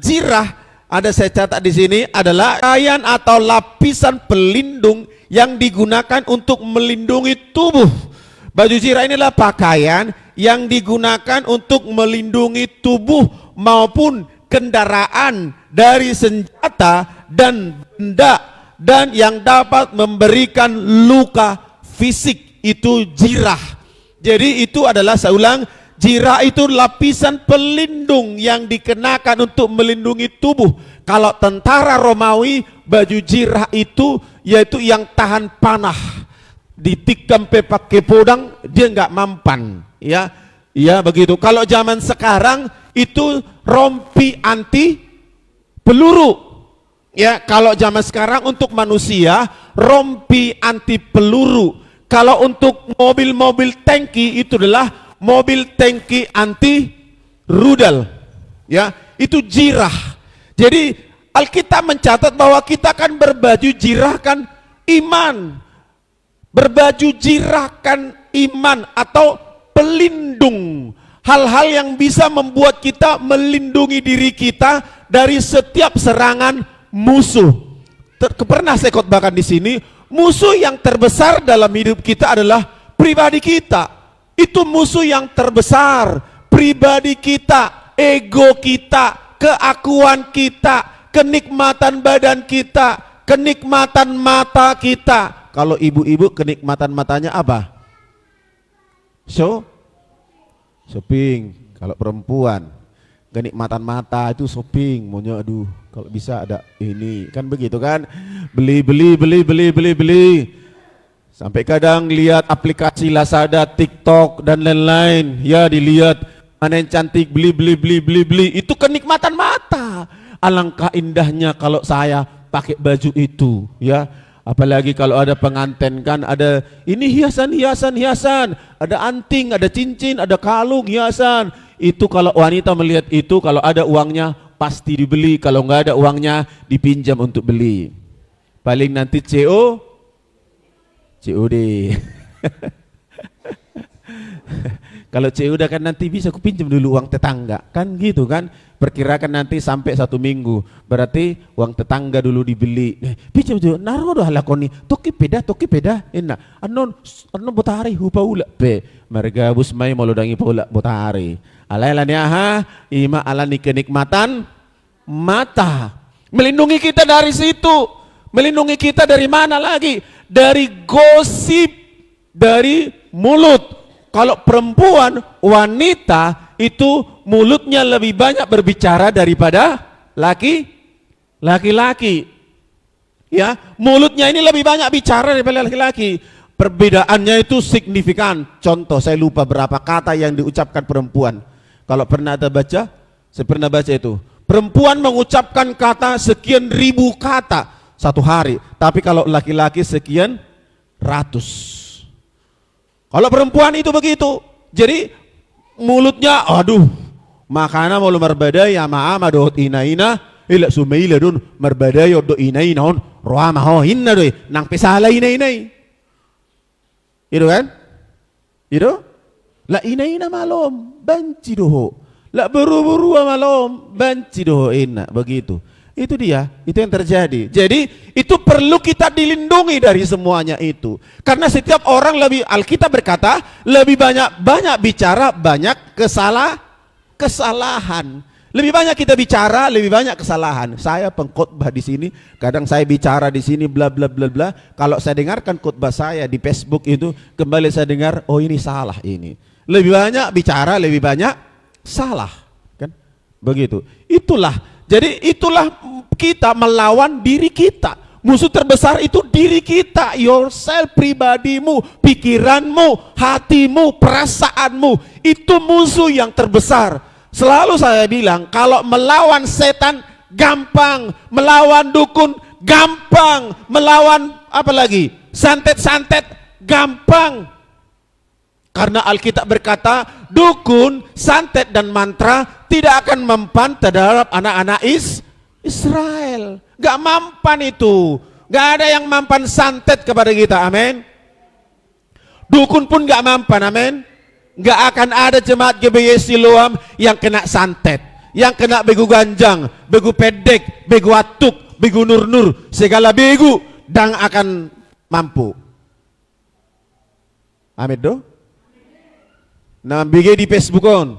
jirah, ada saya catat di sini, adalah pakaian atau lapisan pelindung yang digunakan untuk melindungi tubuh. Baju jirah inilah pakaian yang digunakan untuk melindungi tubuh maupun kendaraan dari senjata dan benda dan yang dapat memberikan luka fisik. Itu jirah. Jadi itu adalah, saya ulang, jirah itu lapisan pelindung yang dikenakan untuk melindungi tubuh. Kalau tentara Romawi, baju jirah itu yaitu yang tahan panah. Ditikam pakai pedang, dia nggak mampan. Ya, ya begitu. Kalau zaman sekarang itu rompi anti peluru. Ya, kalau zaman sekarang untuk manusia rompi anti peluru. Kalau untuk mobil-mobil tangki itu adalah mobil tangki anti rudal. Ya, itu jirah. Jadi Alkitab mencatat bahwa kita kan berbaju jirah kan iman. Berbaju jirah kan iman atau pelindung. Hal-hal yang bisa membuat kita melindungi diri kita dari setiap serangan musuh. Pernah saya khotbahkan di sini, musuh yang terbesar dalam hidup kita adalah pribadi kita. Itu musuh yang terbesar, pribadi kita, ego kita, keakuan kita, kenikmatan badan kita, kenikmatan mata kita. Kalau ibu-ibu kenikmatan matanya apa? Shopping. Kalau perempuan kenikmatan mata itu shopping, maunya aduh kalau bisa ada ini, kan begitu kan, beli. Sampai kadang lihat aplikasi Lazada, TikTok dan lain-lain, ya dilihat mana yang cantik, beli. Itu kenikmatan mata. Alangkah indahnya kalau saya pakai baju itu, ya. Apalagi kalau ada pengantin kan, ada ini hiasan, ada anting, ada cincin, ada kalung, hiasan. Itu kalau wanita melihat itu, kalau ada uangnya pasti dibeli, kalau nggak ada uangnya dipinjam untuk beli. Paling nanti COD. Kalau COD kan nanti bisa aku pinjam dulu uang tetangga, kan gitu kan. Perkirakan nanti sampai 1 minggu, berarti uang tetangga dulu dibeli. Pinjam dulu, naruh doh lakoni, toki peda, enak. Anon botari hupaula pe, mereka busmai molodangi paula botari. Alailan ya ha, ima alani kenikmatan mata. Melindungi kita dari situ. Melindungi kita dari mana lagi? Dari gosip, dari mulut. Kalau perempuan, wanita itu mulutnya lebih banyak berbicara daripada laki-laki. Ya, mulutnya ini lebih banyak bicara daripada laki-laki. Perbedaannya itu signifikan. Contoh, saya lupa berapa kata yang diucapkan perempuan. Kalau pernah ada baca, saya pernah baca itu. Perempuan mengucapkan kata sekian ribu kata satu hari. Tapi kalau laki-laki sekian ratus. Kalau perempuan itu begitu. Jadi mulutnya, aduh, makana mau marbadaya ma'ama dohot inaina ila sumaila dun marbadaya do inaina on roama ho hinna doy nang pesala inainay. Itu kan? Itu? La inaina malom banci doho. La buru-buru malom banci doho ina. Begitu. Itu dia, itu yang terjadi. Jadi itu perlu kita dilindungi dari semuanya itu. Karena setiap orang lebih, Alkitab berkata, lebih banyak bicara, banyak kesalahan. Lebih banyak kita bicara, lebih banyak kesalahan. Saya pengkhotbah di sini, kadang saya bicara di sini bla bla bla bla. Kalau saya dengarkan khotbah saya di Facebook itu, kembali saya dengar, oh ini salah ini. Lebih banyak bicara, lebih banyak salah, kan? Begitu. Jadi itulah kita melawan diri kita. Musuh terbesar itu diri kita, yourself, pribadimu, pikiranmu, hatimu, perasaanmu. Itu musuh yang terbesar. Selalu saya bilang, kalau melawan setan gampang, melawan dukun gampang, melawan apa lagi? Santet-santet gampang. Karena Alkitab berkata, dukun, santet dan mantra tidak akan mempan terhadap anak-anak Israel. Gak mempan itu. Gak ada yang mempan santet kepada kita, amin. Dukun pun gak mempan, amin. Gak akan ada jemaat GBY Siloam yang kena santet. yang kena begu ganjang, begu pedek, begu atuk, begu nur-nur, segala begu dan akan mampu. Amin do. Nah, bigi di Facebook on.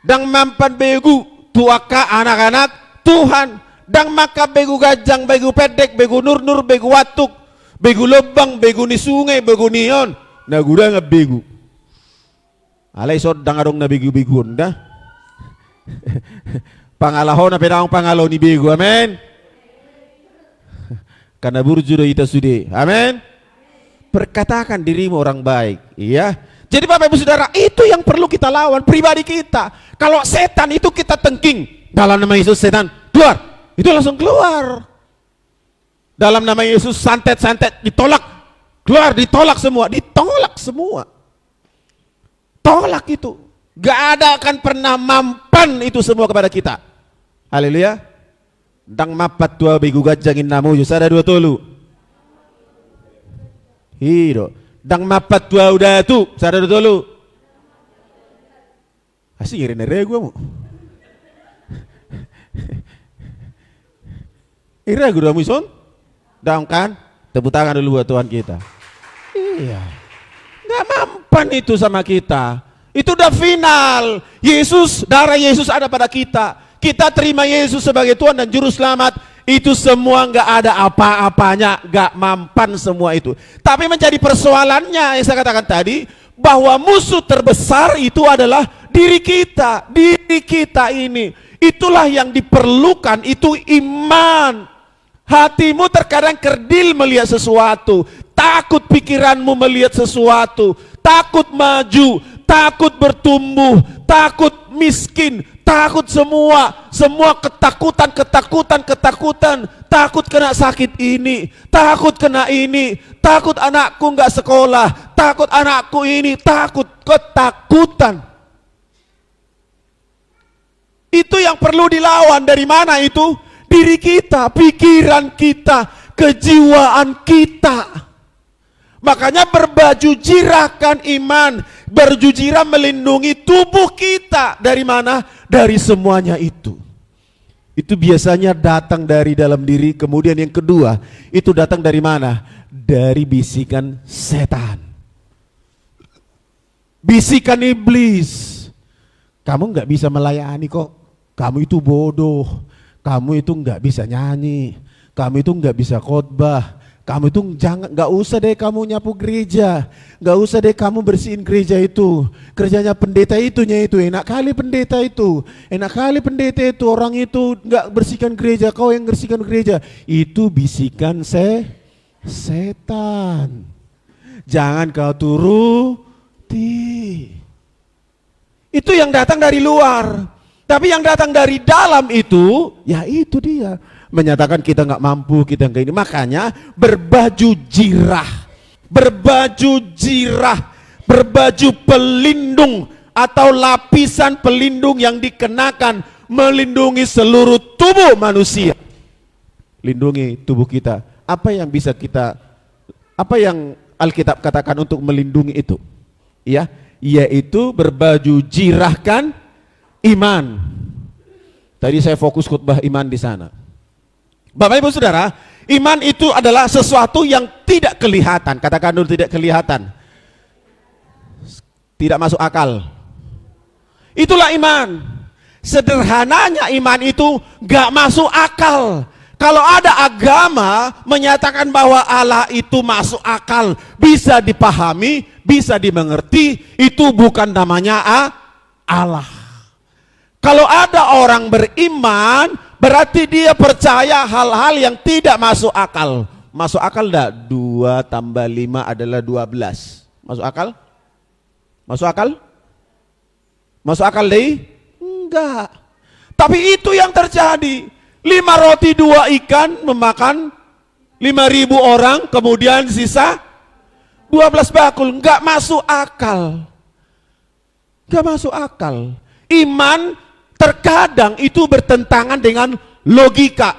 Dang mampan begu tuaka anak-anak Tuhan. Dang maka begu gajang, begu pedek, begu nur-nur, begu atuk, begu lubang, begu ni sungai, begu nion. Nah, gura nggak begu. Alay sod dang adong na begu-begu dah. Pangalahon na pedang pangalaw ni begu. Amen. Karena burju ita sudi. Amen. Perkatakan dirimu orang baik. Iya. Jadi Bapak Ibu Saudara, itu yang perlu kita lawan pribadi kita. Kalau setan itu kita tengking, dalam nama Yesus setan keluar, itu langsung keluar. Dalam nama Yesus santet-santet ditolak, keluar, ditolak semua, ditolak semua. Tolak itu. Gak ada akan pernah mampan itu semua kepada kita. Haleluya. Dang mapat tua begu gajangin namu ada dua tolu. Hido. Dang mapat tua udah tu ada dua tolu. Asih ngirin gue mu. Ira gue damu son. Dang kan? Tepuk tangan dulu buat Tuhan kita. Iya. Gak mampan itu sama kita. Itu udah final. Yesus, darah Yesus ada pada kita. Kita terima Yesus sebagai Tuhan dan Juru Selamat. Itu semua nggak ada apa-apanya, nggak mampan semua itu. Tapi menjadi persoalannya yang saya katakan tadi, bahwa musuh terbesar itu adalah diri kita. Diri kita ini. Itulah yang diperlukan, itu iman. Hatimu terkadang kerdil melihat sesuatu. Takut pikiranmu melihat sesuatu. Takut maju, takut bertumbuh, takut miskin, takut semua ketakutan, takut kena sakit ini, takut kena ini, takut anakku nggak sekolah, takut anakku ini, takut, ketakutan. Itu yang perlu dilawan. Dari mana itu? Diri kita, pikiran kita, kejiwaan kita. Makanya berbaju jirahkan iman, baju jirah melindungi tubuh kita. Dari mana? Dari semuanya itu. Itu biasanya datang dari dalam diri. Kemudian yang kedua, itu datang dari mana? Dari bisikan setan. Bisikan iblis. Kamu nggak bisa melayani kok. Kamu itu bodoh. Kamu itu nggak bisa nyanyi. Kamu itu nggak bisa khotbah. Kamu itu nggak usah deh kamu nyapu gereja, nggak usah deh kamu bersihin gereja itu. Kerjanya pendeta itunya itu, enak kali pendeta itu, enak kali pendeta itu, orang itu nggak bersihkan gereja, kau yang bersihkan gereja. Itu bisikan setan. Jangan kau turuti. Itu yang datang dari luar. Tapi yang datang dari dalam itu, ya itu dia. Menyatakan kita nggak mampu, kita nggak ini. Makanya berbaju jirah, berbaju pelindung atau lapisan pelindung yang dikenakan melindungi seluruh tubuh manusia. Lindungi tubuh kita. Apa yang bisa kita, apa yang Alkitab katakan untuk melindungi itu? Ya, yaitu berbaju jirahkan iman. Tadi saya fokus khutbah iman di sana. Bapak Ibu Saudara, iman itu adalah sesuatu yang tidak kelihatan. Katakan dulu, tidak kelihatan. Tidak masuk akal. Itulah iman. Sederhananya iman itu gak masuk akal. Kalau ada agama menyatakan bahwa Allah itu masuk akal, bisa dipahami, bisa dimengerti, itu bukan namanya Allah. Kalau ada orang beriman, berarti dia percaya hal-hal yang tidak masuk akal. Masuk akal enggak? 2 tambah 5 adalah 12. Masuk akal? Masuk akal? Masuk akal deh? Enggak. Tapi itu yang terjadi. 5 roti 2 ikan memakan 5.000 orang, kemudian sisa 12 bakul. Enggak masuk akal. Enggak masuk akal. Iman terkadang itu bertentangan dengan logika.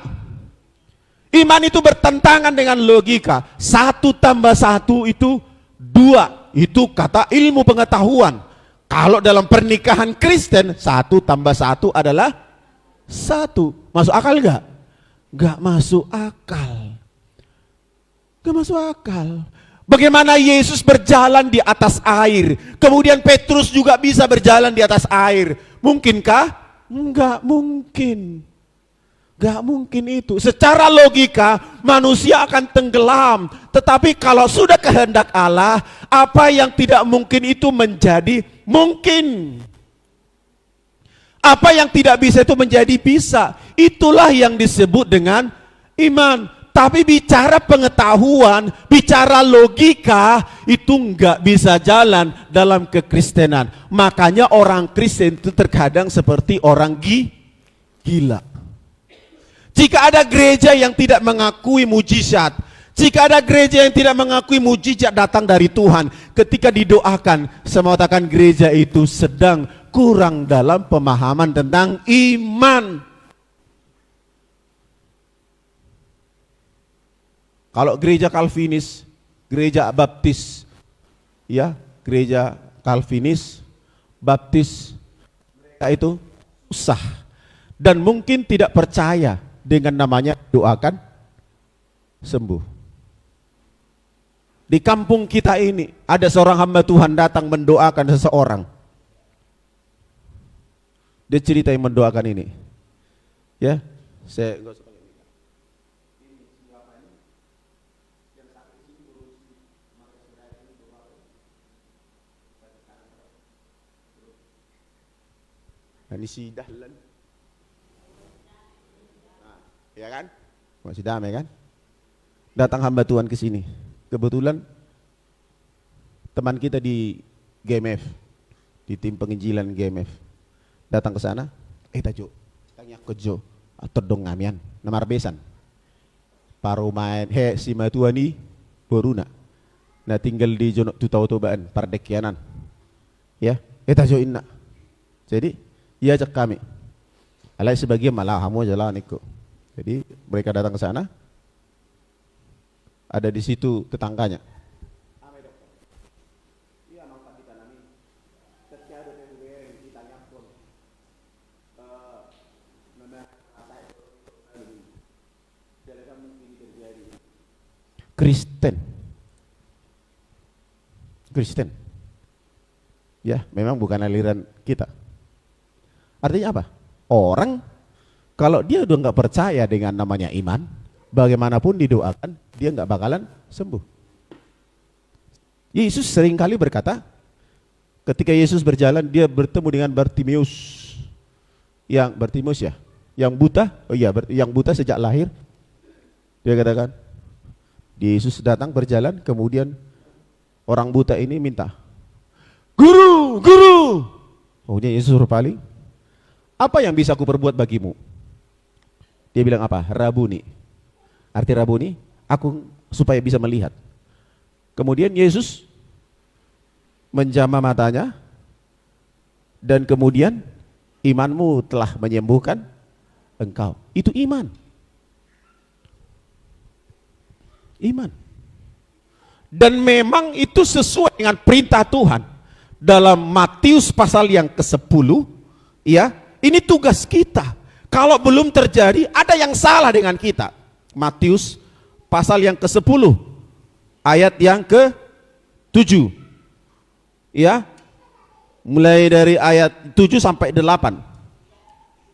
Iman itu bertentangan dengan logika. 1 tambah 1 itu 2. Itu kata ilmu pengetahuan. Kalau dalam pernikahan Kristen, 1 tambah 1 adalah 1. Masuk akal nggak? Nggak masuk akal. Nggak masuk akal. Bagaimana Yesus berjalan di atas air, kemudian Petrus juga bisa berjalan di atas air. Mungkinkah? Enggak mungkin. Enggak mungkin itu. Secara logika manusia akan tenggelam. Tetapi kalau sudah kehendak Allah, apa yang tidak mungkin itu menjadi mungkin. Apa yang tidak bisa itu menjadi bisa. Itulah yang disebut dengan iman. Tapi bicara pengetahuan, bicara logika, itu enggak bisa jalan dalam kekristenan. Makanya orang Kristen itu terkadang seperti orang gila. Jika ada gereja yang tidak mengakui mujizat, jika ada gereja yang tidak mengakui mujizat datang dari Tuhan, ketika didoakan, saya mengatakan gereja itu sedang kurang dalam pemahaman tentang iman. Kalau gereja Calvinis, gereja Baptis, ya, gereja Calvinis, Baptis, mereka itu susah dan mungkin tidak percaya dengan namanya doakan sembuh. Di kampung kita ini ada seorang hamba Tuhan datang mendoakan seseorang. Dia cerita yang mendoakan ini, ya, saya ini si Dahlan, nah, ya kan, masih damai kan? Datang hamba Tuhan ke sini. Kebetulan teman kita di GMF, di tim penginjilan GMF, datang ke sana. Tajo, tanya ke Jo atau dong ngamian, namar besan. Paru main si matuani boruna. Nah tinggal di Jonok Tutau-Tobaan, Pardekianan. Ya, Tajo inna. Jadi ia ajak kami. Alai sebagian malah kamu jalan ikut. Jadi mereka datang ke sana. Ada di situ tetangganya. Kristen. Ya, memang bukan aliran kita. Artinya apa? Orang kalau dia udah nggak percaya dengan namanya iman, bagaimanapun didoakan, dia nggak bakalan sembuh. Yesus seringkali berkata, ketika Yesus berjalan, dia bertemu dengan Bartimeus, yang buta, yang buta sejak lahir. Dia katakan, Yesus datang berjalan, kemudian orang buta ini minta, Guru. Kemudian Yesus suruh paling. Apa yang bisa aku perbuat bagimu? Dia bilang apa? Rabuni. Arti Rabuni, aku supaya bisa melihat. Kemudian Yesus menjamah matanya dan kemudian imanmu telah menyembuhkan engkau. Itu iman. Iman. Dan memang itu sesuai dengan perintah Tuhan. Dalam Matius pasal yang ke-10, ya. Ini tugas kita. Kalau belum terjadi, ada yang salah dengan kita. Matius pasal yang ke-10 ayat yang ke-7. Ya. Mulai dari ayat 7 sampai 8.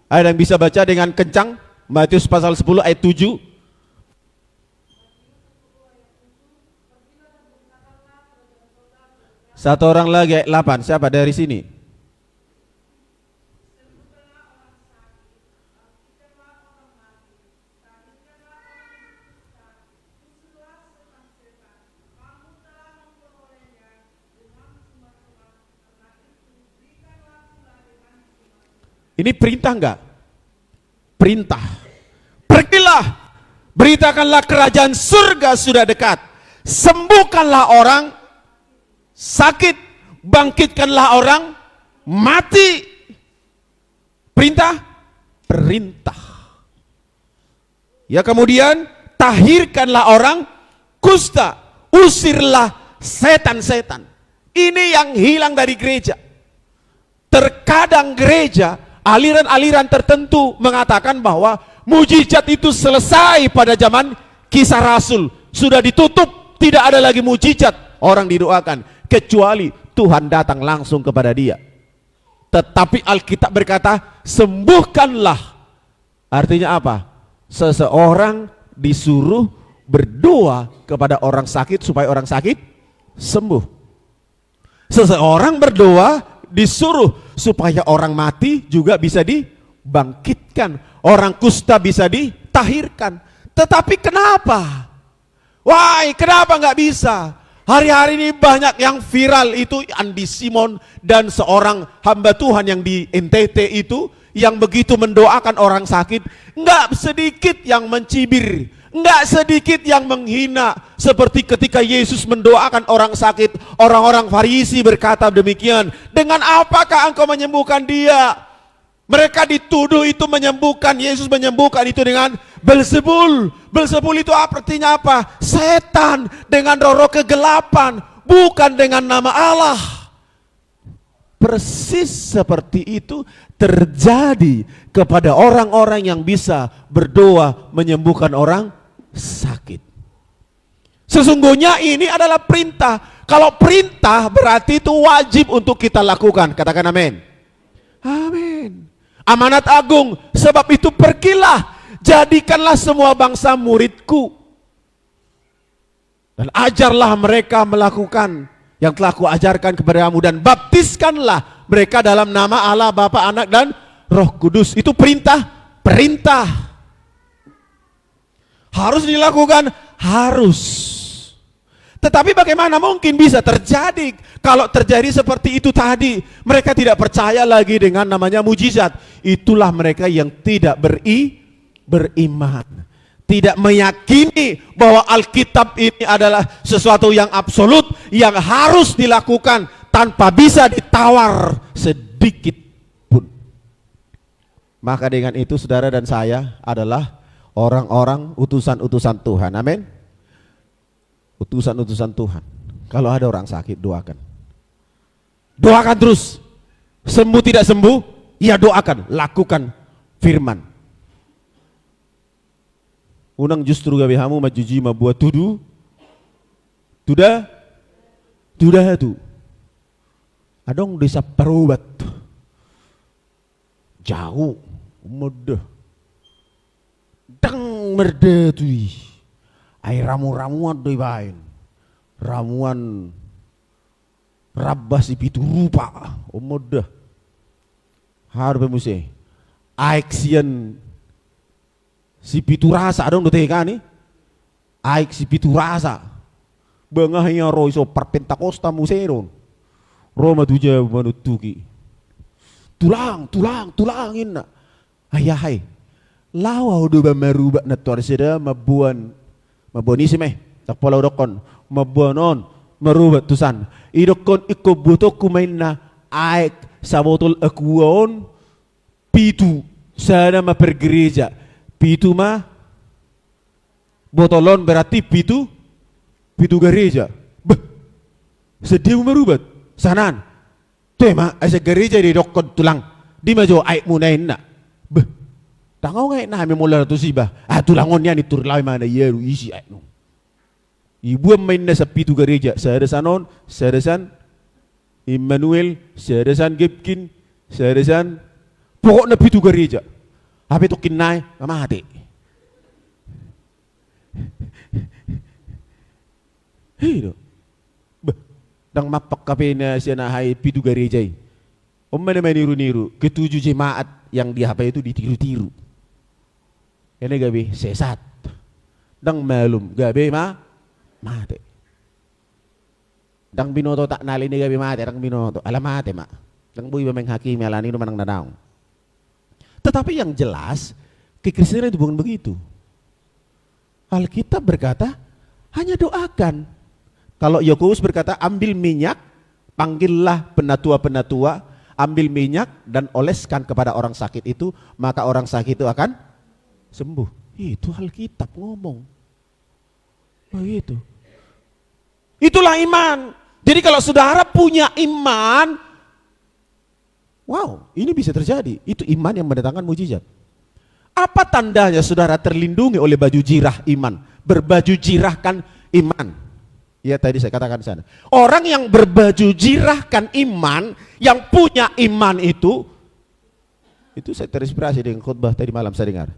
Ada yang bisa baca dengan kencang? Matius pasal 10 ayat 7. Satu orang lagi ayat 8. Siapa dari sini? Ini perintah enggak? Perintah. Pergilah, beritakanlah kerajaan surga sudah dekat. Sembuhkanlah orang sakit, bangkitkanlah orang mati. Perintah? Perintah. Ya, kemudian tahirkanlah orang kusta, usirlah setan-setan. Ini yang hilang dari gereja. Terkadang gereja, aliran-aliran tertentu mengatakan bahwa mujizat itu selesai pada zaman Kisah Rasul. Sudah ditutup, tidak ada lagi mujizat. Orang didoakan, kecuali Tuhan datang langsung kepada dia. Tetapi Alkitab berkata, sembuhkanlah. Artinya apa? Seseorang disuruh berdoa kepada orang sakit supaya orang sakit sembuh. Seseorang berdoa disuruh supaya orang mati juga bisa dibangkitkan, orang kusta bisa ditahirkan. Tetapi kenapa? Kenapa nggak bisa? Hari-hari ini banyak yang viral itu Andi Simon dan seorang hamba Tuhan yang di NTT itu yang begitu mendoakan orang sakit, nggak sedikit yang mencibir, nggak sedikit yang menghina. Seperti ketika Yesus mendoakan orang sakit, orang-orang Farisi berkata demikian, dengan apakah engkau menyembuhkan dia? Mereka dituduh itu menyembuhkan, Yesus menyembuhkan itu dengan Belzebul. Belzebul itu artinya apa? Setan dengan roh-roh kegelapan, bukan dengan nama Allah. Persis seperti itu terjadi kepada orang-orang yang bisa berdoa menyembuhkan orang sakit. Sesungguhnya ini adalah perintah. Kalau perintah berarti itu wajib untuk kita lakukan. Katakan amin. Amin. Amanat agung. Sebab itu pergilah, jadikanlah semua bangsa muridku, dan ajarlah mereka melakukan yang telah kuajarkan kepadamu, dan baptiskanlah mereka dalam nama Allah, Bapa, Anak, dan Roh Kudus. Itu perintah. Perintah harus dilakukan, harus. Tetapi bagaimana mungkin bisa terjadi? Kalau terjadi seperti itu tadi, mereka tidak percaya lagi dengan namanya mujizat. Itulah mereka yang tidak beriman, tidak meyakini bahwa Alkitab ini adalah sesuatu yang absolut, yang harus dilakukan tanpa bisa ditawar sedikit pun. Maka dengan itu saudara dan saya adalah orang-orang utusan-utusan Tuhan. Amin. Utusan-utusan Tuhan. Kalau ada orang sakit, doakan. Doakan terus. Sembuh tidak sembuh, ya doakan, lakukan firman. Unang justru gawe hamu majuji mabuat tudu. Tudah tu. Adong desa perubat. Jauh, mudah. Dang merde tui. Ay ramu-ramuan doi bain. Ramuan rabah si pitu rupa. Mudah. Harus musik. Aiksian si pitu rasa dong dote kan nih. Aik si pitu rasa. Bengahnya roy so perpentakosta museron. Roma tuja manutuki. Tulangin na. Ayahai. Lawa udah merubah na torsida mabuan isi meh. Tak pola udokon. Mabuanon merubah tusan. Idokon iko butuh kumain na aik sabotol akuon pitu sana ma pergereja. Pitu mah botolon berarti pitu gereja. Sedih merubah sanan. Tuh mah asa gereja di dokon tulang di majo aik munain na. Tangau ngay na kami mula to siba. Tulangon yan iturlaw mana yeru isi aik no. Ibu main na sa pitu gereja. Sadasanon, sadasan Immanuel, sadasan Gipkin, sadasan pokok na pitu gereja. Apa itu kinay? Kamahati. Hei do. Dang mapak kape na siya na hay pitu gereja. Naman niru-niru. Ketujuh jemaat yang di HP itu ditiru-tiru. Ini gabi sesat. Dang malum gabi mati. Dang binoto tak nali ni gabi mati. Dang binoto alamate ma. Dang buy ba menghakimi alani no manang nadaong. Tetapi yang jelas, kekristenan itu bukan begitu. Alkitab berkata, hanya doakan. Kalau Yakobus berkata, ambil minyak, panggillah penatua-penatua, ambil minyak dan oleskan kepada orang sakit itu, maka orang sakit itu akan sembuh. Itu Alkitab ngomong. Begitu. Itulah iman. Jadi kalau saudara punya iman, Wow, ini bisa terjadi. Itu iman yang mendatangkan mujizat. Apa tandanya saudara terlindungi oleh baju jirah iman? Berbaju jirahkan iman. Ya tadi saya katakan di sana. Orang yang berbaju jirahkan iman, yang punya iman itu saya terinspirasi dengan khutbah tadi malam saya dengar.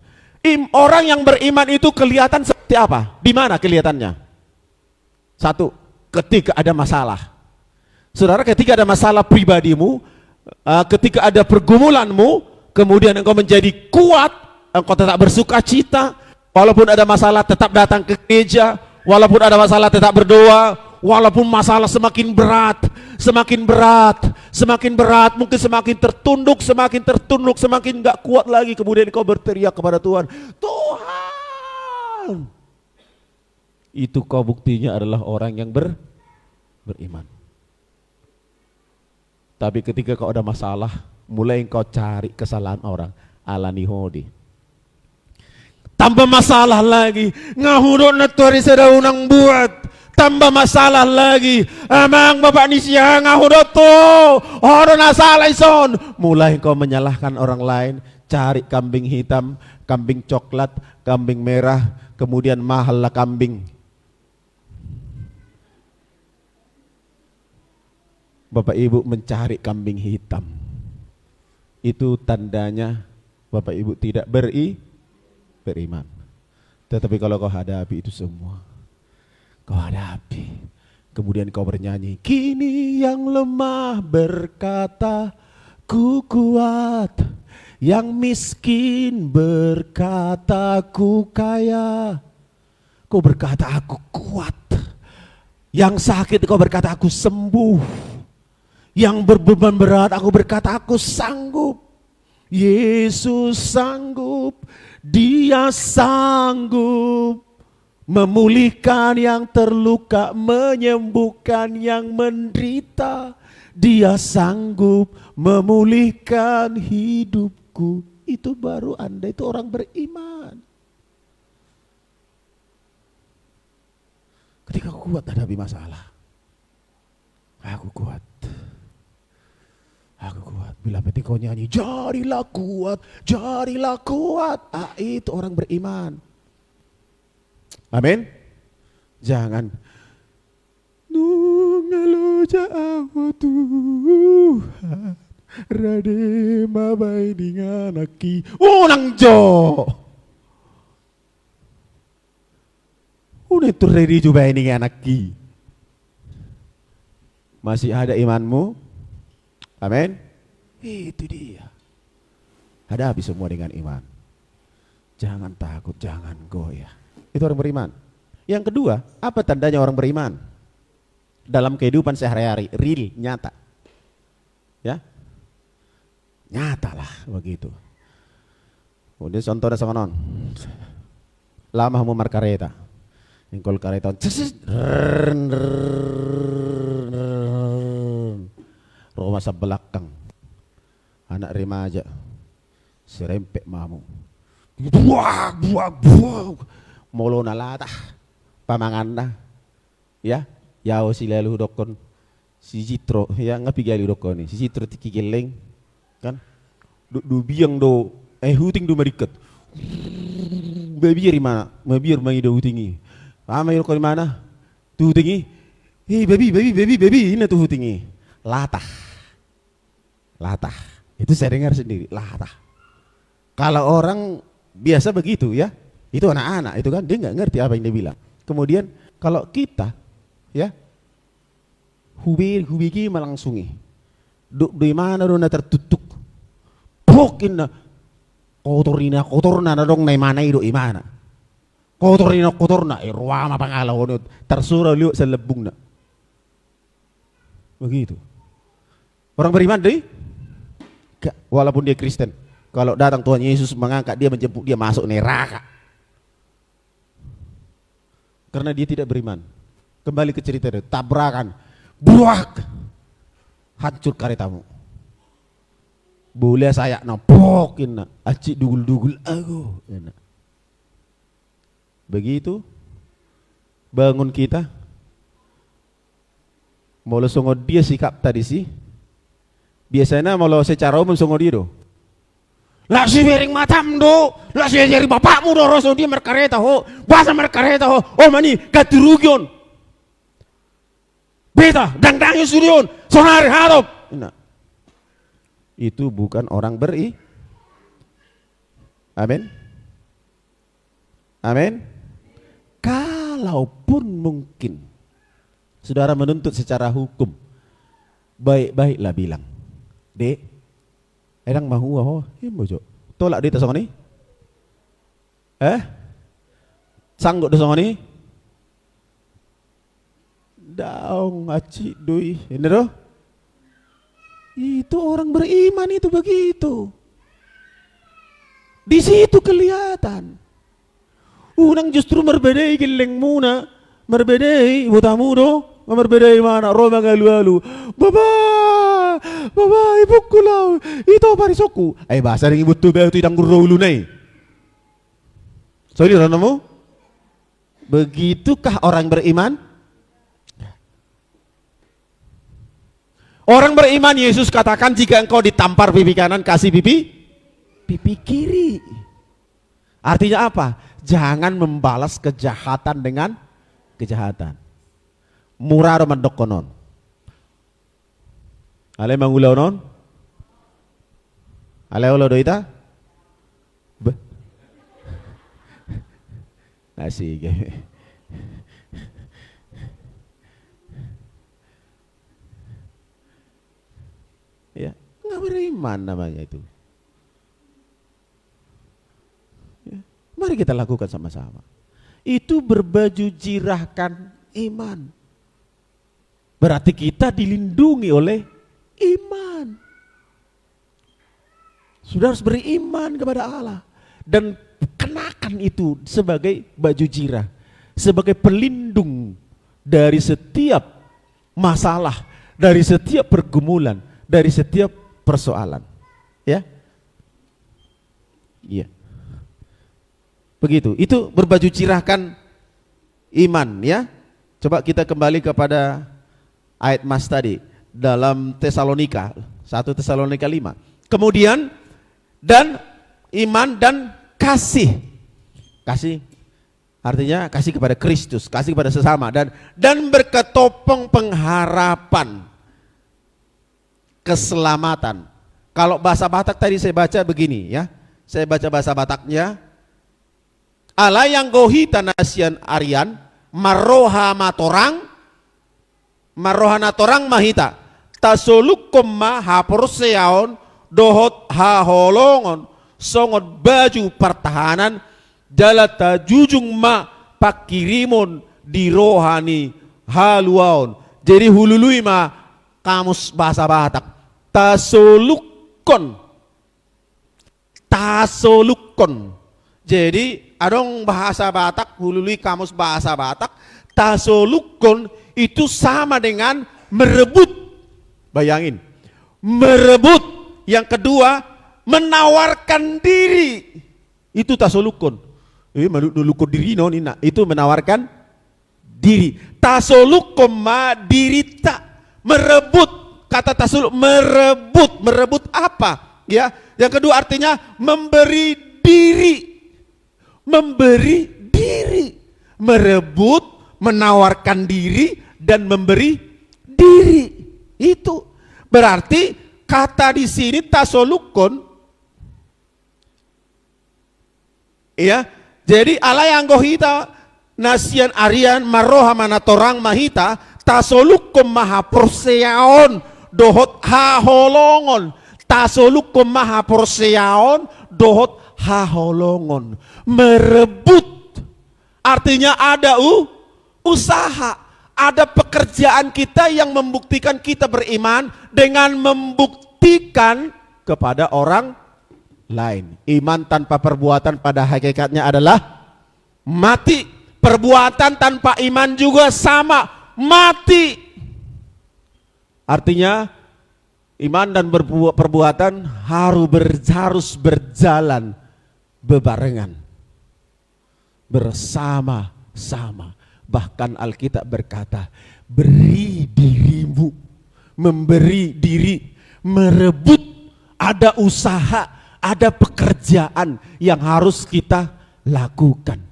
Orang yang beriman itu kelihatan seperti apa? Di mana kelihatannya? Satu, ketika ada masalah. Saudara, ketika ada masalah pribadimu, ketika ada pergumulanmu, kemudian engkau menjadi kuat, engkau tetap bersuka cita, walaupun ada masalah tetap datang ke gereja, walaupun ada masalah tetap berdoa, walaupun masalah semakin berat, mungkin semakin tertunduk, semakin gak kuat lagi, kemudian engkau berteriak kepada Tuhan, Tuhan. Itu kau buktinya adalah orang yang beriman. Tapi ketika kau ada masalah, mulai engkau cari kesalahan orang, alani hodi. Tambah masalah lagi, ngahudot natori sedaunang buat. Tambah masalah lagi, emang bapak nisya ngahudot tuh, orang masalah ison. Mulai engkau menyalahkan orang lain, cari kambing hitam, kambing coklat, kambing merah, kemudian mahal lah kambing. Bapak Ibu mencari kambing hitam, itu tandanya Bapak Ibu tidak beriman. Tetapi kalau kau hadapi itu semua, kau hadapi, kemudian kau bernyanyi, kini yang lemah berkata ku kuat, yang miskin berkata ku kaya. Kau berkata aku kuat, yang sakit kau berkata aku sembuh, yang berbeban berat aku berkata aku sanggup. Yesus sanggup, Dia sanggup memulihkan yang terluka, menyembuhkan yang menderita. Dia sanggup memulihkan hidupku. Itu baru Anda itu orang beriman. Ketika kuat hadapi masalah, aku kuat. Aku kuat. Bila penting kau nyanyi, jadilah kuat, jadilah kuat. Itu orang beriman. Amin. Jangan nungaluja aku Tuhan radema bai dinganaki unang jo. Udah itu ready juga ini anaki. Masih ada imanmu? Amin. Itu dia. Hadapi semua dengan iman. Jangan takut, jangan goyah. Itu orang beriman. Yang kedua, apa tandanya orang beriman? Dalam kehidupan sehari-hari, real, nyata. Ya. Nyatalah begitu. Kemudian contohnya sama non. Lama mau kareta. Engkol kareta. Rumah sebelakang, anak remaja, serempek mamu, buak, molo nalatah, pamanganna, ya, yao sila lu dokon, si Citro, ya ngapi gali dokon ni, si Citro tiki geleng, kan, du biang do, huting do mariket, baby mana, baby mangi do hutingi, amai dokon mana, tu hutingi, baby, ini tu hutingi, latah. Itu saya dengar sendiri, latah. Kalau orang biasa begitu ya, itu anak-anak itu kan dia nggak ngerti apa yang dia bilang. Kemudian kalau kita ya hubiki melangsungi, di mana dona tertutup, pokin na kotorna na dong na mana itu imana, kotorna ruama pangalaw tersurau liu selebung na, begitu. Orang beriman deh. Walaupun dia Kristen, kalau datang Tuhan Yesus mengangkat dia, menjemput dia, masuk neraka karena dia tidak beriman. Kembali ke cerita itu, tabrakan, buak, hancur karetamu. Boleh saya napokin na, acik dugul aku. Begitu bangun kita, mau lesongo dia sikap tadi sih. Biasanya kalau secara umum songo dia do. Lah si bering matam do, lah si jari bapakmu do roso dia merkareta ho, bahasa merkareta ho, oh mani katurugion. Beta dang-dangnya surion, sonari harap. Nah, itu bukan orang Amin. Amin. Kalaupun mungkin saudara menuntut secara hukum, baik-baiklah bilang, Dek, edang mahu ho, bojo. Tolak dia tasong ni? Sanggup tasong ni? Daung aci dui, ini doh. Itu orang beriman itu begitu. Di situ kelihatan. Unang justru merbedai geleng muna, merbedai butamu do, merbedai mana Roma galu-galu. Baba, ibuku lau, itu parisoku. Bahasa dengan ibu tu itu yang guru nai. Sorry ranamu. Begitukah orang beriman? Orang beriman Yesus katakan jika engkau ditampar pipi kanan kasih pipi kiri. Artinya apa? Jangan membalas kejahatan dengan kejahatan. Murah mandok konon. Ale mangulau non? Ale ulo doita? Asik. Ya, nggak beriman namanya itu. Ya, mari kita lakukan sama-sama. Itu berbaju jirahkan iman. Berarti kita dilindungi oleh iman. Sudah harus beriman kepada Allah dan kenakan itu sebagai baju jirah, sebagai pelindung dari setiap masalah, dari setiap pergumulan, dari setiap persoalan, ya, iya, begitu. Itu berbaju jirahkan iman, ya. Coba kita kembali kepada ayat mas tadi dalam Tesalonika 1 Tesalonika 5. Kemudian dan iman dan kasih artinya kasih kepada Kristus, kasih kepada sesama dan berketopong pengharapan keselamatan. Kalau bahasa Batak tadi saya baca begini, ya. Saya baca bahasa Bataknya. Ala yang gohi tanasian Aryan maroha natorang mahita tasolukum ma haporseaon dohot haholongon songot baju pertahanan jalata jujung ma pakirimon di rohani haluaon. Jadi hulului ma kamus bahasa Batak tasolukon. Jadi adong bahasa Batak hulului kamus bahasa Batak tasolukon itu sama dengan merebut. Bayangin, merebut. Yang kedua menawarkan diri. Itu tasolukon. Melukon diri nona. Itu menawarkan diri. Tasolukon ma diri tak merebut. Kata tasoluk merebut apa? Ya, yang kedua artinya memberi diri, merebut, menawarkan diri dan memberi diri. Itu berarti kata di sini tasolukon, ya. Jadi ala yang gohita nasian Aryan maroha manatorang mahita tasolukon maha porseaon dohot haholongon. Tasolukon maha porseaon dohot haholongon. Merebut artinya ada usaha, ada pekerjaan kita yang membuktikan kita beriman dengan membuktikan kepada orang lain. Iman tanpa perbuatan pada hakikatnya adalah mati. Perbuatan tanpa iman juga sama, mati. Artinya iman dan perbuatan harus berjalan bebarengan, bersama-sama. Bahkan Alkitab berkata, beri dirimu, memberi diri, merebut, ada usaha, ada pekerjaan yang harus kita lakukan.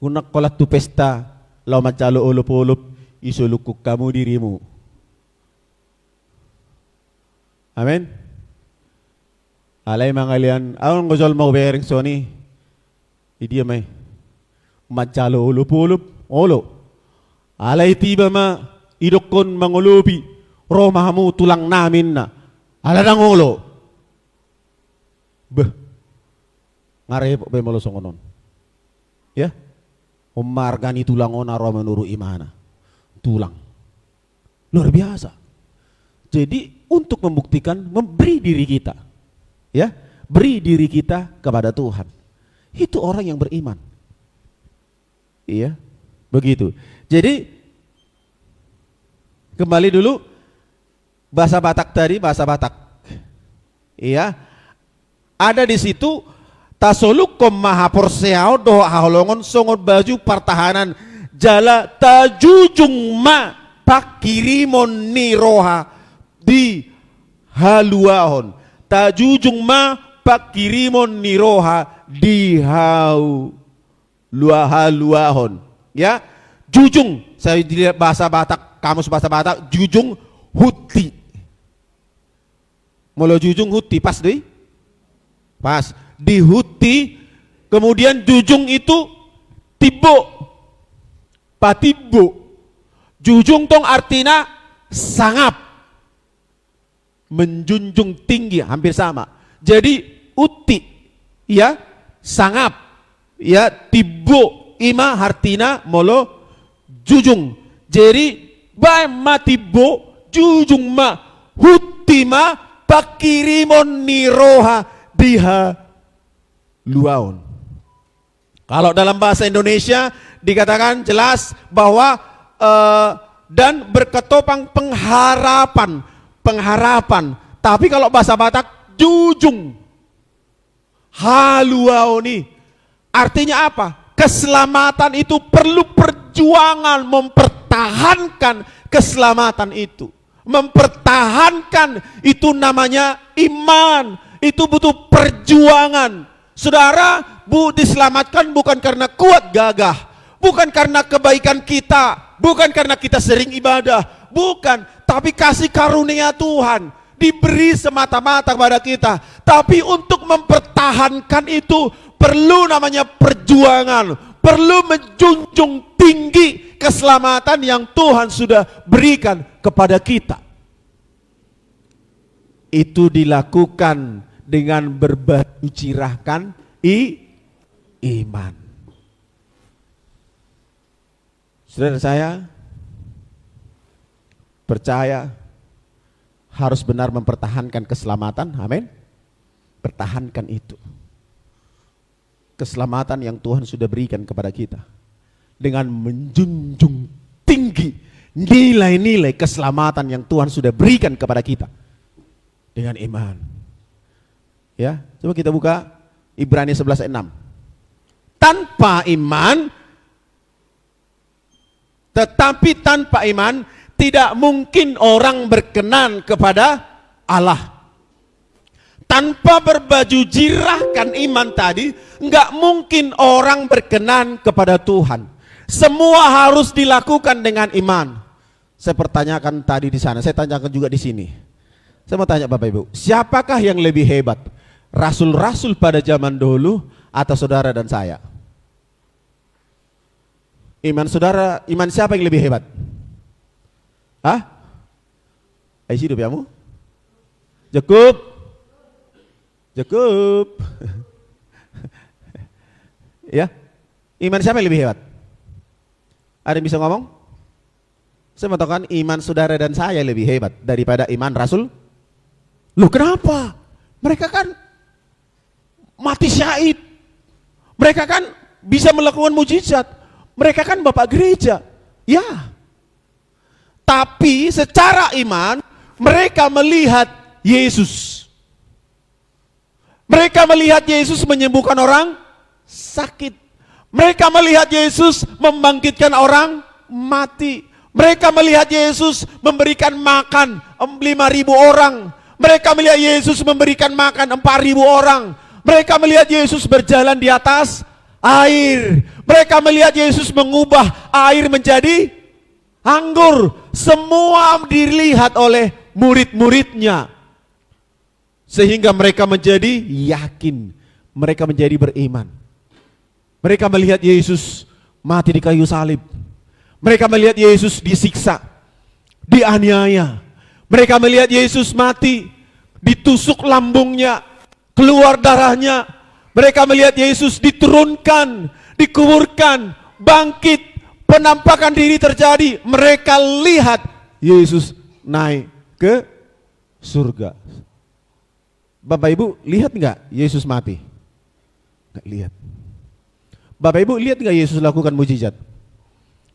Unak kolat tu pesta, lau macalo ulup-ulup, isulukuk kamu dirimu. Amin. Alay mangalian, awang gozol mau bereng soni, idia may, macalo ulup-ulup, olo. Alay tiba ma, idokon mangulubi, romahamu tulang namin na, aladang olo. Beh, ngarepo ba malusong onon? Ya? Umargani tulang ona roh menuru imana. Tulang. Luar biasa. Jadi untuk membuktikan, memberi diri kita. Ya, beri diri kita kepada Tuhan. Itu orang yang beriman. Iya, begitu. Jadi kembali dulu bahasa Batak tadi, bahasa Batak. Iya. Ada di situ tasolukom mahaporseao doa halongon songon baju pertahanan jala tajujung ma pakirimon niroha di haluahon tajujung ma pakirimon niroha di haluahon ya. Jujung, saya dilihat bahasa Batak, kamus bahasa Batak, jujung huti. Molo jujung huti pas deh, pas di huti, kemudian jujung itu tibo, patibo. Jujung tong artinya sangap, menjunjung tinggi, hampir sama. Jadi uti, ya sangap, ya tibo, ima artinya molo jujung. Jadi bae matibo, jujung ma, huti ma, pakirimon niroha diha luaun. Kalau dalam bahasa Indonesia dikatakan jelas bahwa dan berketopang pengharapan. Tapi kalau bahasa Batak jujung haluauni artinya apa? Keselamatan itu perlu perjuangan mempertahankan keselamatan itu. Mempertahankan itu namanya iman. Itu butuh perjuangan. Saudara, diselamatkan bukan karena kuat gagah, bukan karena kebaikan kita, bukan karena kita sering ibadah, bukan, tapi kasih karunia Tuhan diberi semata-mata kepada kita. Tapi untuk mempertahankan itu perlu namanya perjuangan, perlu menjunjung tinggi keselamatan yang Tuhan sudah berikan kepada kita. Itu dilakukan dengan berbaju cirahkan iman. Saudara saya percaya harus benar mempertahankan keselamatan, amin. Pertahankan itu. Keselamatan yang Tuhan sudah berikan kepada kita. Dengan menjunjung tinggi nilai-nilai keselamatan yang Tuhan sudah berikan kepada kita. Dengan iman. Ya, coba kita buka Ibrani 11:6. Tanpa iman, tetapi tanpa iman tidak mungkin orang berkenan kepada Allah. Tanpa berbaju jirahkan iman tadi, enggak mungkin orang berkenan kepada Tuhan. Semua harus dilakukan dengan iman. Saya pertanyakan tadi di sana, saya tanyakan juga di sini. Saya mau tanya Bapak Ibu, siapakah yang lebih hebat? Rasul-rasul pada zaman dulu atau saudara dan saya? Iman saudara, iman siapa yang lebih hebat? Hah? Ayo hidup yamu? Cukup. Ya, iman siapa yang lebih hebat? Ada yang bisa ngomong? Saya mengatakan iman saudara dan saya lebih hebat daripada iman Rasul. Loh kenapa? Mereka kan mati syahid. Mereka kan bisa melakukan mujizat. Mereka kan bapak gereja. Ya. Tapi secara iman mereka melihat Yesus. Mereka melihat Yesus menyembuhkan orang sakit. Mereka melihat Yesus membangkitkan orang mati. Mereka melihat Yesus memberikan makan 5.000 orang. Mereka melihat Yesus memberikan makan 4.000 orang. Mereka melihat Yesus berjalan di atas air. Mereka melihat Yesus mengubah air menjadi anggur. Semua dilihat oleh murid-muridnya. Sehingga mereka menjadi yakin. Mereka menjadi beriman. Mereka melihat Yesus mati di kayu salib. Mereka melihat Yesus disiksa, dianiaya. Mereka melihat Yesus mati, ditusuk lambungnya, keluar darahnya. Mereka melihat Yesus diturunkan, dikuburkan, bangkit, penampakan diri terjadi. Mereka lihat Yesus naik ke surga. Bapak Ibu lihat enggak Yesus mati? Enggak lihat. Bapak Ibu lihat enggak Yesus lakukan mujizat?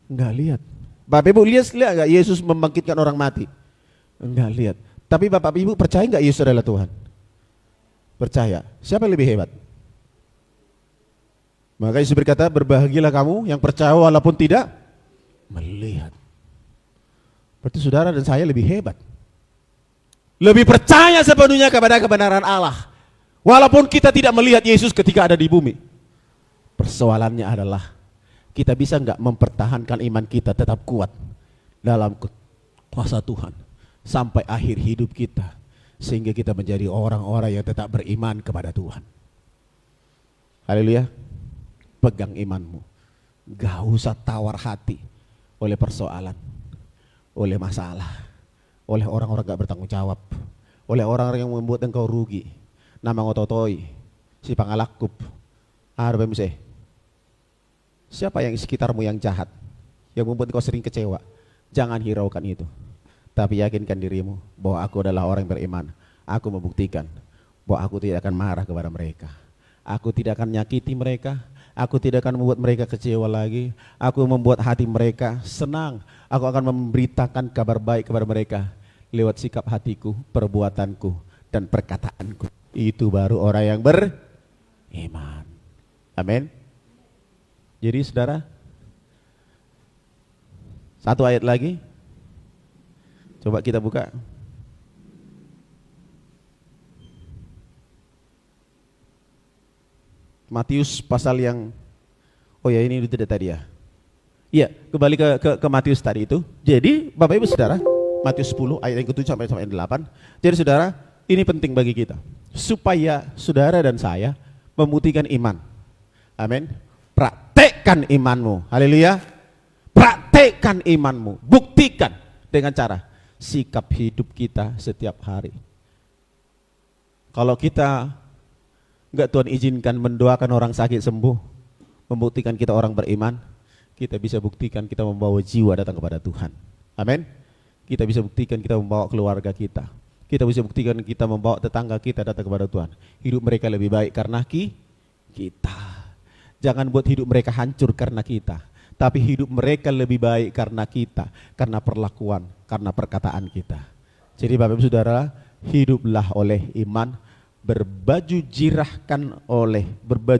Enggak lihat. Bapak Ibu lihat enggak Yesus membangkitkan orang mati? Enggak lihat. Tapi Bapak Ibu percaya enggak Yesus adalah Tuhan? Percaya. Siapa yang lebih hebat? Maka Yesus berkata, berbahagialah kamu yang percaya walaupun tidak melihat. Berarti saudara dan saya lebih hebat. Lebih percaya sepenuhnya kepada kebenaran Allah. Walaupun kita tidak melihat Yesus ketika ada di bumi. Persoalannya adalah kita bisa enggak mempertahankan iman kita tetap kuat dalam kuasa Tuhan sampai akhir hidup kita, sehingga kita menjadi orang-orang yang tetap beriman kepada Tuhan. Haleluya. Pegang imanmu. Gak usah tawar hati oleh persoalan, oleh masalah, oleh orang-orang gak bertanggung jawab, oleh orang-orang yang membuat engkau rugi. Nama ngototoi, si pangalakup, bisa. Siapa yang di sekitarmu yang jahat, yang membuat kau sering kecewa? Jangan hiraukan itu, tapi yakinkan dirimu bahwa aku adalah orang yang beriman. Aku membuktikan bahwa aku tidak akan marah kepada mereka. Aku tidak akan nyakiti mereka. Aku tidak akan membuat mereka kecewa lagi. Aku membuat hati mereka senang. Aku akan memberitakan kabar baik kepada mereka lewat sikap hatiku, perbuatanku, dan perkataanku. Itu baru orang yang beriman. Amin. Jadi saudara, satu ayat lagi, coba kita buka. Matius pasal yang, oh ya ini tidak tadi ya. Iya, kembali ke Matius tadi itu. Jadi Bapak Ibu Saudara, Matius 10 ayat yang ke-7 sampai 8. Jadi saudara, ini penting bagi kita supaya saudara dan saya membuktikan iman. Amin. Praktekkan imanmu. Haleluya. Praktekkan imanmu. Buktikan dengan cara sikap hidup kita setiap hari. Kalau kita enggak Tuhan izinkan mendoakan orang sakit sembuh, membuktikan kita orang beriman, kita bisa buktikan kita membawa jiwa datang kepada Tuhan. Amin. Kita bisa buktikan kita membawa keluarga kita. Kita bisa buktikan kita membawa tetangga kita datang kepada Tuhan. Hidup mereka lebih baik karena kita. Jangan buat hidup mereka hancur karena kita, tapi hidup mereka lebih baik karena kita, karena perlakuan, karena perkataan kita. Jadi Bapak Ibu Saudara, hiduplah oleh iman, berbaju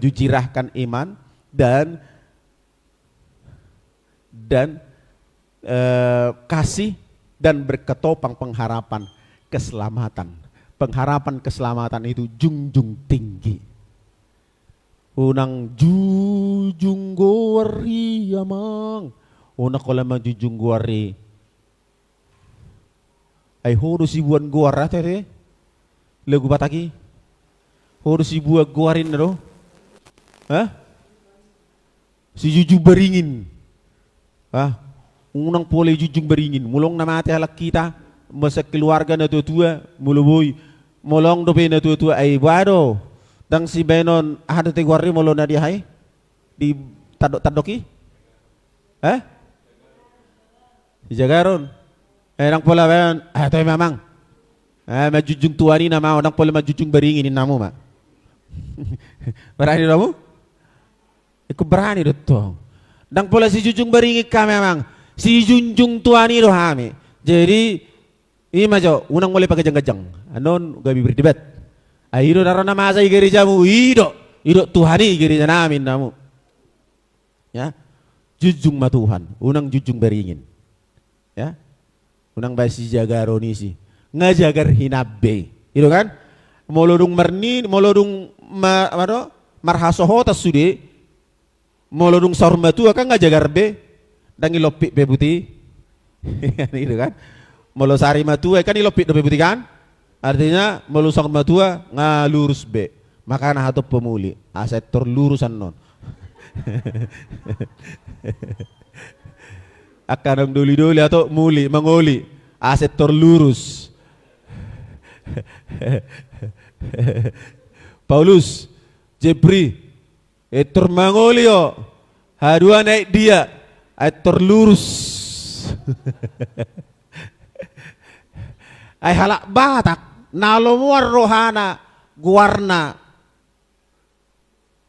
jirahkan iman dan kasih dan berketopang pengharapan keselamatan. Pengharapan keselamatan itu junjung tinggi. Unang jujung gori amang. Una ko lamang jujung gori. Ay horo si buwan guara tere. Lagu bataki. Horo si buwan guarin na do. Hah? Si jujung beringin. Ah, unang pole jujung beringin. Mulong na mati halak kita. Masa keluarga na tua muluboy. Mulong dope na tua ay wado. Dang si Benon ada tegwari molo na dihay di tadoki, si Jagaron, nang pola Benon, ito mamang, majujung tuani na mau, nang pola majujung beringin namu ma, berani namu, ikut berani dito, nang pola si jujung beringin kami mamang, si junjung tuani do hami, jadi ini majo, unang mulai pakai jang-jang, anon gabi berdebat. Ayo darana masa gerejamu, ido Tuhani gereja namin namu. Ya, jujung ma Tuhan, unang jujung beringin. Ya. Unang basi jagaroni sih. Ngajagar hinabe. Itu kan? Molodung merni, molodung marhasoho tas sude. Molodung sarmatu akan ngajagar be. Dan ilopik be buti. Itu kan? Molo sari matua kan ilopik be buti kan? Artinya molo sarmatua ngalurus be. Maka nah atau pemuli aset terlurusan non. Akan doli-doli atau muli mengoli aset terlurus. Paulus Jepri mangoli yo hadua naik dia terlurus. Ay halak batak nalomuar rohana guarna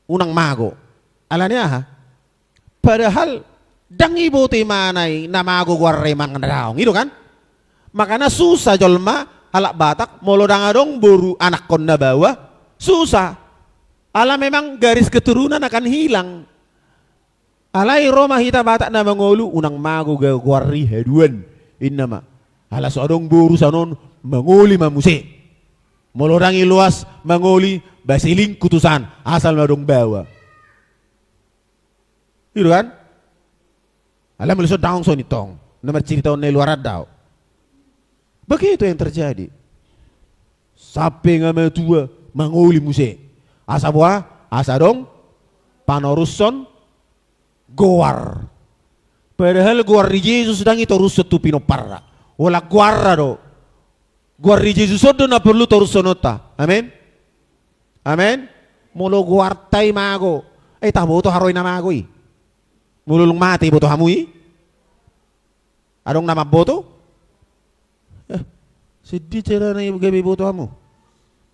unang mago. Alanya ha? Padahal dang ibu ti manay na mago guarre man daong. Itu kan? Makanya susah jolma halak batak molo dangadong buru anak kon na bawa susah. Ala memang garis keturunan akan hilang. Alai Roma hita batak na mangolu unang mago guarri heduan. Innama. Ala soadong buru sanon mangoli mamuse. Molo dangi luas mangoli basiling kutusan asal madong bawa. Itu kan? Alam melisod daong so nitong nomor cerita on luar daw. Begitu yang terjadi. Sampai ngama tua mangoli muse. Asa buah, asa dong panoruson goar. Padahal goar di Yesus sedang itu rusot tu pinoparra. Wala guarra do. Goar di Yesus do na perlu torusonota. Amen. Amen. Molo guartai mago. Tamo to haroy na mago i. Mululung mati boto hamui. Adong nama boto? Sedih cara na gabi boto hamu.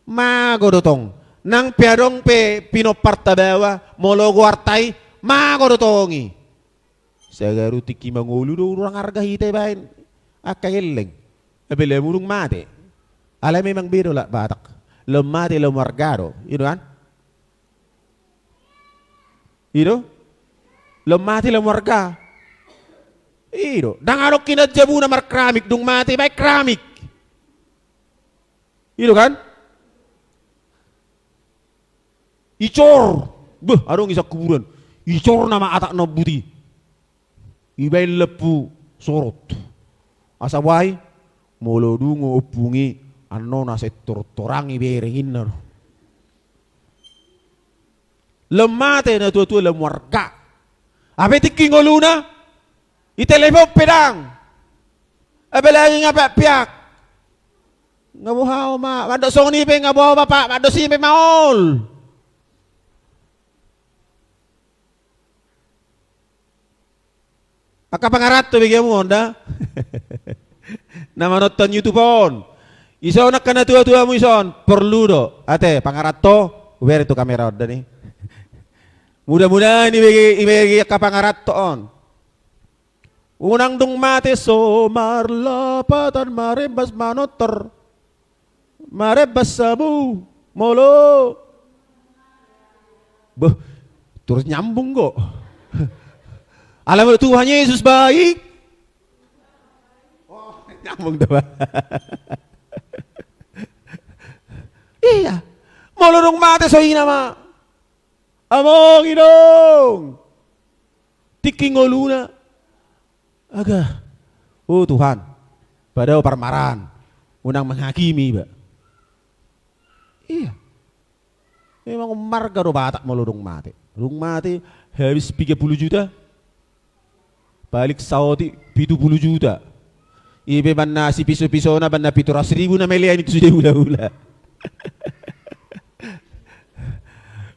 Mago dotong. Nang piadong pe pinoparta bawa molo guartai mago dotongi. Sagaru tiki mangulu do urang harga hite bain. Akaileng. Ebele mulung mati. Alam memang biro lah batak. Lemati lemargado, itu kan? Itu lemati lemarga. Itu. Dang arok kinadjabu na markramik dung mati baik kramik. Itu kan? Icor. Beh, arong isa kuburan. Icor nama atak no buti. Ibay lepu sorot. Asa wai molo dungo upungi ano na torang iberingin na. Lemate na tuwa lemuarga. Ape tiking oluna. Itelefon pedang. Ape lagi ngapa piak. Ngabuhaw ma. Mado song nipe ngabuhaw bapak. Mado sipe maol. Aka pangarat to bigyan mo onda. Na manoton YouTube on. Ison nak kana tua-tua mo ison perlu do. Ate pangarat to where itu kamera oda nih. Mudah-mudahan ibigi ka pangarat to on. Unang dung mate so marlapatan marebas manotor. Marebas sabu molo. Beh, terus nyambung kok. Alam Tuhan Yesus baik. Oh, nyambung tuh. Iya, molorong mate so ina ma. Among inong. Tiking oluna. Aga. Oh Tuhan. Padahal parmaran. Unang menghakimi ba. Iya. Memang marga do batak molorong mate. Rung mate habis 30 juta. Balik saudi 70 juta. Ibe man na si piso-piso na ban na 700,000 na melian itu sudah hula-hula.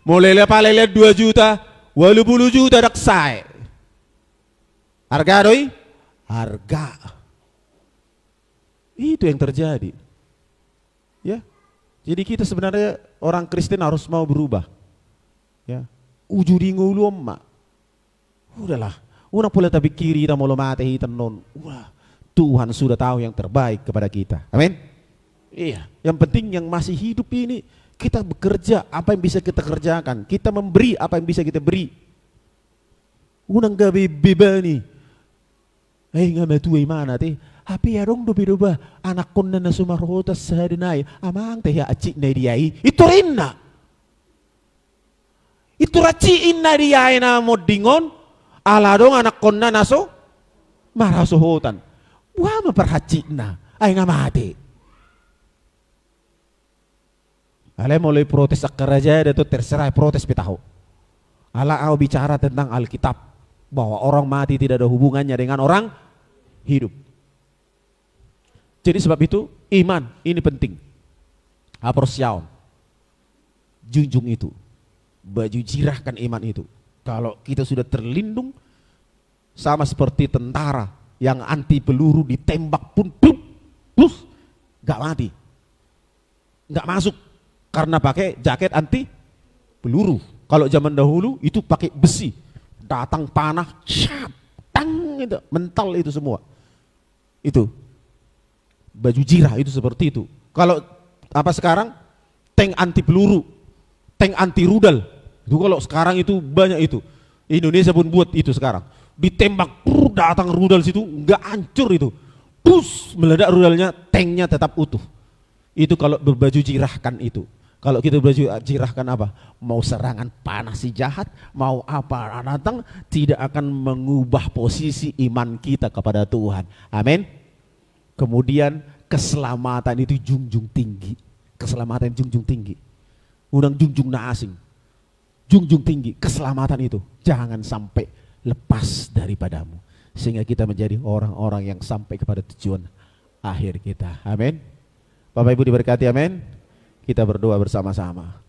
Mulai paling 2 juta, 80 juta daksai. Harga doi? Harga. Itu yang terjadi. Ya. Jadi kita sebenarnya orang Kristen harus mau berubah. Ya. Ujudi ngulu emak. Udahlah. Una pula tapi kiri kita mau mati tenon. Wah, Tuhan sudah tahu yang terbaik kepada kita. Amin. Iya. Yang penting yang masih hidup ini kita bekerja apa yang bisa kita kerjakan. Kita memberi apa yang bisa kita beri. Unang gabi bebani. Nga matuay mana ti. Hapi yarong dobi-doba. Anak ko na nasumarotas sa dinay. Amang teha aci na diyay. Ito rin na. Ito raciin na diyay na mo dingon. Aladong anak ko na naso. Marasuhutan. Wah maperhaci na. Ay nga mati. Alam mulai protes kerajaan itu terserah protes pitahu. Allah au bicara tentang Alkitab bahwa orang mati tidak ada hubungannya dengan orang hidup. Jadi sebab itu iman ini penting. Aporsiaon. Junjung itu. Baju jirahkan iman itu. Kalau kita sudah terlindung sama seperti tentara yang anti peluru ditembak pun gak mati. Gak masuk. Karena pakai jaket anti peluru. Kalau zaman dahulu itu pakai besi. Datang panah, tang itu, mental itu semua. Itu. Baju jirah itu seperti itu. Kalau apa sekarang? Tank anti peluru, tank anti rudal. Itu kalau sekarang itu banyak itu. Indonesia pun buat itu sekarang. Ditembak, datang rudal situ, nggak hancur itu. Meledak rudalnya, tanknya tetap utuh. Itu kalau berbaju jirahkan itu. Kalau kita baju jirahkan apa? Mau serangan panas si jahat, mau apa datang, tidak akan mengubah posisi iman kita kepada Tuhan. Amin. Kemudian keselamatan itu junjung tinggi. Keselamatan junjung tinggi. Undang junjung na asing. Junjung tinggi, keselamatan itu. Jangan sampai lepas daripadamu. Sehingga kita menjadi orang-orang yang sampai kepada tujuan akhir kita. Amin. Bapak Ibu diberkati, amin. Kita berdoa bersama-sama.